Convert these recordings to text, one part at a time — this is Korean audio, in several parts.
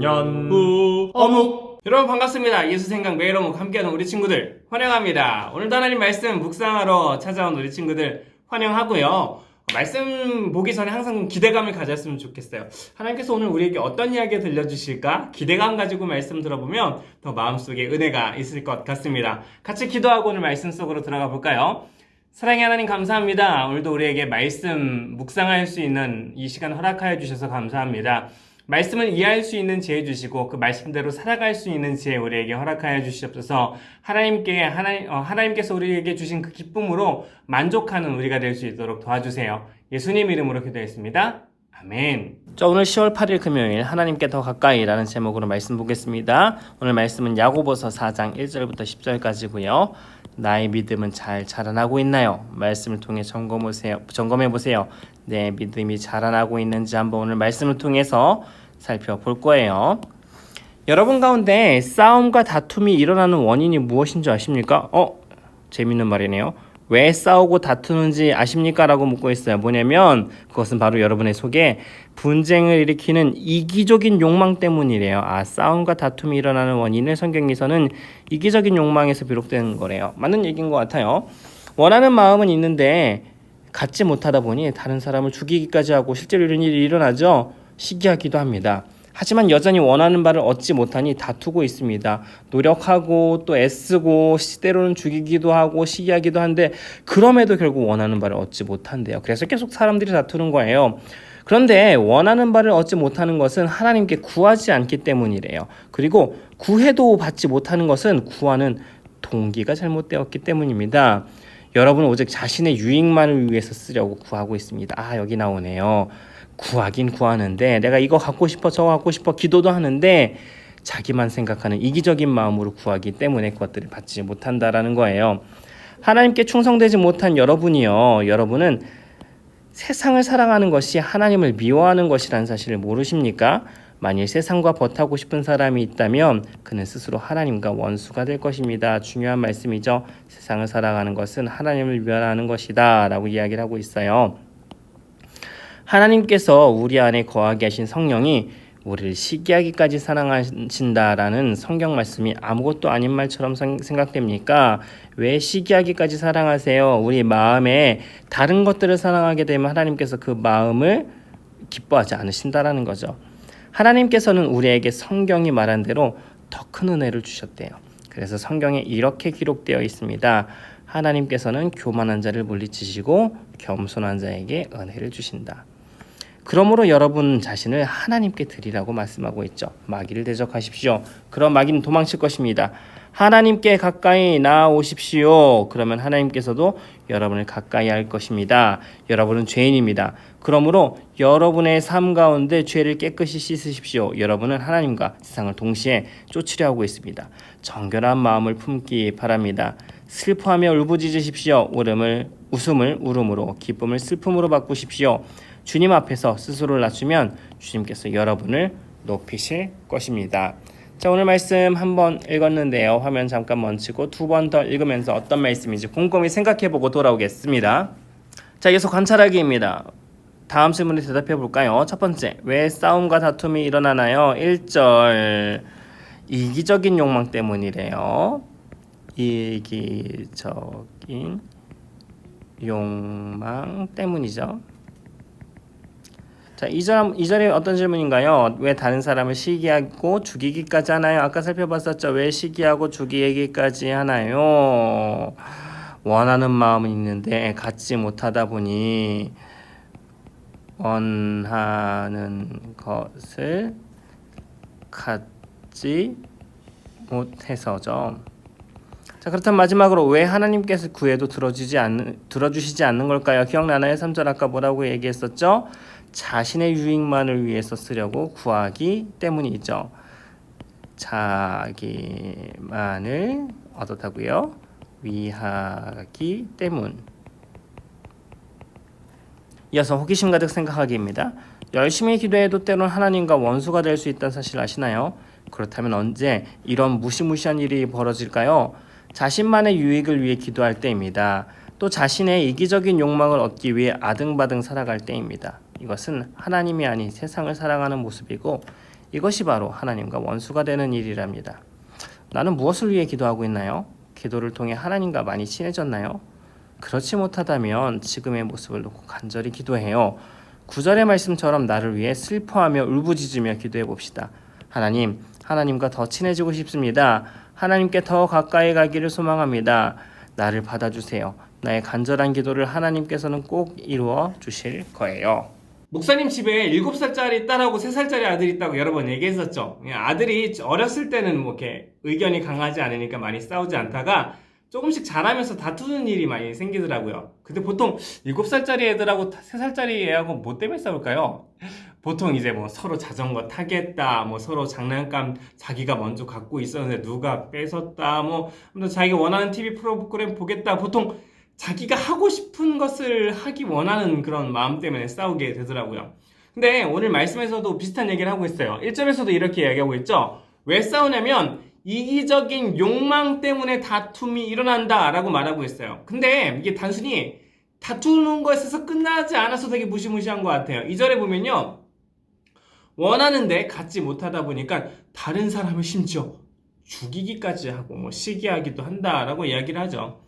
어묵. 여러분 반갑습니다. 예수 생각 매일 어묵 함께하는 우리 친구들 환영합니다. 오늘도 하나님 말씀 묵상하러 찾아온 우리 친구들 환영하고요. 말씀 보기 전에 항상 좀 기대감을 가졌으면 좋겠어요. 하나님께서 오늘 우리에게 어떤 이야기 들려주실까? 기대감 가지고 말씀 들어보면 더 마음속에 은혜가 있을 것 같습니다. 같이 기도하고 오늘 말씀 속으로 들어가 볼까요? 사랑의 하나님 감사합니다. 오늘도 우리에게 말씀 묵상할 수 있는 이 시간 허락하여 주셔서 감사합니다. 말씀을 이해할 수 있는 지혜 주시고 그 말씀대로 살아갈 수 있는 지혜 우리에게 허락하여 주시옵소서. 하나님께서 우리에게 주신 그 기쁨으로 만족하는 우리가 될 수 있도록 도와주세요. 예수님 이름으로 기도했습니다. 아멘. 자, 오늘 10월 8일 금요일 하나님께 더 가까이라는 제목으로 말씀 보겠습니다. 오늘 말씀은 야고보서 4장 1절부터 10절까지고요. 나의 믿음은 잘 자라나고 있나요? 말씀을 통해 점검해 보세요. 내 믿음이 자라나고 있는지 한번 오늘 말씀을 통해서 살펴볼 거예요. 여러분 가운데 싸움과 다툼이 일어나는 원인이 무엇인지 아십니까? 재밌는 말이네요. 왜 싸우고 다투는지 아십니까? 라고 묻고 있어요. 뭐냐면 그것은 바로 여러분의 속에 분쟁을 일으키는 이기적인 욕망 때문이래요. 싸움과 다툼이 일어나는 원인을 성경에서는 이기적인 욕망에서 비롯되는 거래요. 맞는 얘기인 것 같아요. 원하는 마음은 있는데 갖지 못하다 보니 다른 사람을 죽이기까지 하고 실제로 이런 일이 일어나죠. 시기하기도 합니다. 하지만 여전히 원하는 바를 얻지 못하니 다투고 있습니다. 노력하고 또 애쓰고 때로는 죽이기도 하고 시기하기도 한데 그럼에도 결국 원하는 바를 얻지 못한대요. 그래서 계속 사람들이 다투는 거예요. 그런데 원하는 바를 얻지 못하는 것은 하나님께 구하지 않기 때문이래요. 그리고 구해도 받지 못하는 것은 구하는 동기가 잘못되었기 때문입니다. 여러분은 오직 자신의 유익만을 위해서 쓰려고 구하고 있습니다. 여기 나오네요. 구하긴 구하는데 내가 이거 갖고 싶어 저거 갖고 싶어 기도도 하는데 자기만 생각하는 이기적인 마음으로 구하기 때문에 그것들을 받지 못한다라는 거예요. 하나님께 충성되지 못한 여러분은 세상을 사랑하는 것이 하나님을 미워하는 것이라는 사실을 모르십니까? 만일 세상과 버타고 싶은 사람이 있다면 그는 스스로 하나님과 원수가 될 것입니다. 중요한 말씀이죠. 세상을 살아가는 것은 하나님을 미워하는 것이다 라고 이야기를 하고 있어요. 하나님께서 우리 안에 거하게 하신 성령이 우리를 시기하기까지 사랑하신다라는 성경 말씀이 아무것도 아닌 말처럼 생각됩니까? 왜 시기하기까지 사랑하세요? 우리 마음에 다른 것들을 사랑하게 되면 하나님께서 그 마음을 기뻐하지 않으신다라는 거죠. 하나님께서는 우리에게 성경이 말한 대로 더 큰 은혜를 주셨대요. 그래서 성경에 이렇게 기록되어 있습니다. 하나님께서는 교만한 자를 물리치시고 겸손한 자에게 은혜를 주신다. 그러므로 여러분 자신을 하나님께 드리라고 말씀하고 있죠. 마귀를 대적하십시오. 그럼 마귀는 도망칠 것입니다. 하나님께 가까이 나아오십시오. 그러면 하나님께서도 여러분을 가까이 할 것입니다. 여러분은 죄인입니다. 그러므로 여러분의 삶 가운데 죄를 깨끗이 씻으십시오. 여러분은 하나님과 세상을 동시에 쫓으려 하고 있습니다. 정결한 마음을 품기 바랍니다. 슬퍼하며 울부짖으십시오. 웃음을 울음으로, 기쁨을 슬픔으로 바꾸십시오. 주님 앞에서 스스로를 낮추면 주님께서 여러분을 높이실 것입니다. 자, 오늘 말씀 한번 읽었는데요. 화면 잠깐 멈추고 두 번 더 읽으면서 어떤 말씀인지 곰곰이 생각해보고 돌아오겠습니다. 자, 이어서 관찰하기입니다. 다음 질문에 대답해 볼까요? 첫 번째, 왜 싸움과 다툼이 일어나나요? 1절, 이기적인 욕망 때문이래요. 이기적인 욕망 때문이죠. 자, 2절에 어떤 질문인가요? 왜 다른 사람을 시기하고 죽이기까지 하나요? 아까 살펴봤었죠. 왜 시기하고 죽이기까지 하나요? 원하는 마음은 있는데 갖지 못하다 보니 원하는 것을 갖지 못해서죠. 자, 그렇다면 마지막으로 왜 하나님께서 구해도 들어주시지 않는 걸까요? 기억나나요? 3절 아까 뭐라고 얘기했었죠? 자신의 유익만을 위해서 쓰려고 구하기 때문이죠. 자기만을 어떻다고요? 위하기 때문. 이어서 호기심 가득 생각하기입니다. 열심히 기도해도 때론 하나님과 원수가 될 수 있다는 사실 아시나요? 그렇다면 언제 이런 무시무시한 일이 벌어질까요? 자신만의 유익을 위해 기도할 때입니다. 또 자신의 이기적인 욕망을 얻기 위해 아등바등 살아갈 때입니다. 이것은 하나님이 아닌 세상을 사랑하는 모습이고 이것이 바로 하나님과 원수가 되는 일이랍니다. 나는 무엇을 위해 기도하고 있나요? 기도를 통해 하나님과 많이 친해졌나요? 그렇지 못하다면 지금의 모습을 놓고 간절히 기도해요. 9절의 말씀처럼 나를 위해 슬퍼하며 울부짖으며 기도해 봅시다. 하나님, 하나님과 더 친해지고 싶습니다. 하나님께 더 가까이 가기를 소망합니다. 나를 받아주세요. 나의 간절한 기도를 하나님께서는 꼭 이루어 주실 거예요. 목사님 집에 7살짜리 딸하고 3살짜리 아들이 있다고 여러 번 얘기했었죠. 아들이 어렸을 때는 뭐 이렇게 의견이 강하지 않으니까 많이 싸우지 않다가 조금씩 자라면서 다투는 일이 많이 생기더라고요. 근데 보통 7살짜리 애들하고 3살짜리 애하고 뭐 때문에 싸울까요? 보통 이제 뭐 서로 자전거 타겠다, 뭐 서로 장난감 자기가 먼저 갖고 있었는데 누가 뺏었다, 뭐 자기가 원하는 TV 프로그램 보겠다. 보통 자기가 하고 싶은 것을 하기 원하는 그런 마음 때문에 싸우게 되더라고요. 근데 오늘 말씀에서도 비슷한 얘기를 하고 있어요. 1절에서도 이렇게 이야기하고 있죠. 왜 싸우냐면 이기적인 욕망 때문에 다툼이 일어난다 라고 말하고 있어요. 근데 이게 단순히 다투는 거에 있어서 끝나지 않아서 되게 무시무시한 것 같아요. 2절에 보면요, 원하는데 갖지 못하다 보니까 다른 사람을 심지어 죽이기까지 하고 뭐 시기하기도 한다라고 이야기를 하죠.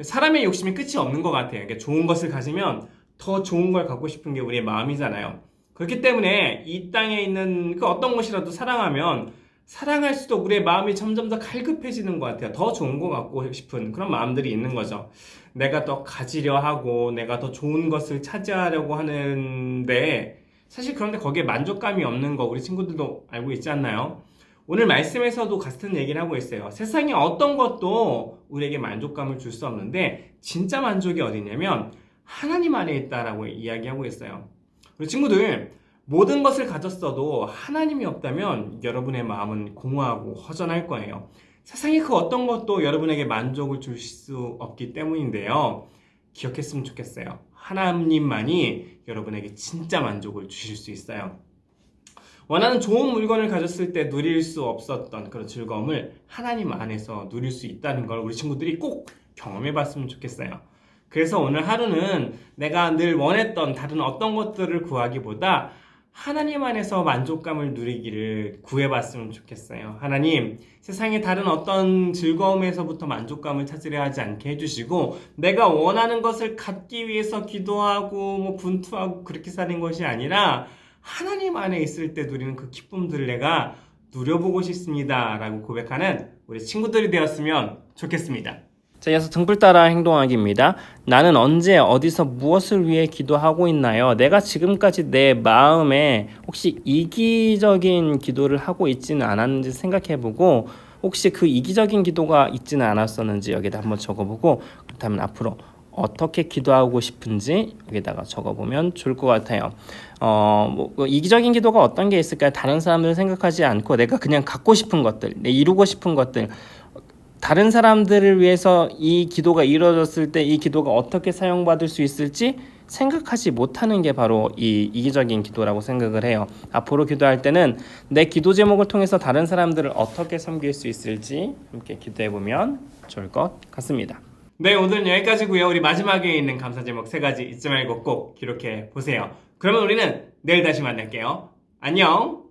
사람의 욕심이 끝이 없는 것 같아요. 그러니까 좋은 것을 가지면 더 좋은 걸 갖고 싶은 게 우리의 마음이잖아요. 그렇기 때문에 이 땅에 있는 그 어떤 것이라도 사랑하면 사랑할수록 우리의 마음이 점점 더 갈급해지는 것 같아요. 더 좋은 거 갖고 싶은 그런 마음들이 있는 거죠. 내가 더 가지려 하고 내가 더 좋은 것을 차지하려고 하는데 사실 그런데 거기에 만족감이 없는 거 우리 친구들도 알고 있지 않나요? 오늘 말씀에서도 같은 얘기를 하고 있어요. 세상에 어떤 것도 우리에게 만족감을 줄 수 없는데 진짜 만족이 어디냐면 하나님 안에 있다라고 이야기하고 있어요. 우리 친구들, 모든 것을 가졌어도 하나님이 없다면 여러분의 마음은 공허하고 허전할 거예요. 세상에 그 어떤 것도 여러분에게 만족을 줄 수 없기 때문인데요. 기억했으면 좋겠어요. 하나님만이 여러분에게 진짜 만족을 주실 수 있어요. 원하는 좋은 물건을 가졌을 때 누릴 수 없었던 그런 즐거움을 하나님 안에서 누릴 수 있다는 걸 우리 친구들이 꼭 경험해 봤으면 좋겠어요. 그래서 오늘 하루는 내가 늘 원했던 다른 어떤 것들을 구하기보다 하나님 안에서 만족감을 누리기를 구해봤으면 좋겠어요. 하나님, 세상의 다른 어떤 즐거움에서부터 만족감을 찾으려 하지 않게 해주시고 내가 원하는 것을 갖기 위해서 기도하고 뭐 분투하고 그렇게 사는 것이 아니라 하나님 안에 있을 때 누리는 그 기쁨들을 내가 누려보고 싶습니다 라고 고백하는 우리 친구들이 되었으면 좋겠습니다. 자, 이어서 등불 따라 행동하기입니다. 나는 언제 어디서 무엇을 위해 기도하고 있나요? 내가 지금까지 내 마음에 혹시 이기적인 기도를 하고 있지는 않았는지 생각해보고 혹시 그 이기적인 기도가 있지는 않았었는지 여기다 한번 적어보고 그렇다면 앞으로 어떻게 기도하고 싶은지 여기다가 적어보면 좋을 것 같아요. 이기적인 기도가 어떤 게 있을까요? 다른 사람들을 생각하지 않고 내가 그냥 갖고 싶은 것들, 이루고 싶은 것들, 다른 사람들을 위해서 이 기도가 이루어졌을 때 이 기도가 어떻게 사용받을 수 있을지 생각하지 못하는 게 바로 이 이기적인 기도라고 생각을 해요. 앞으로 기도할 때는 내 기도 제목을 통해서 다른 사람들을 어떻게 섬길 수 있을지 함께 기도해보면 좋을 것 같습니다. 네, 오늘은 여기까지고요. 우리 마지막에 있는 감사 제목 3가지 잊지 말고 꼭 기록해 보세요. 그러면 우리는 내일 다시 만날게요. 안녕!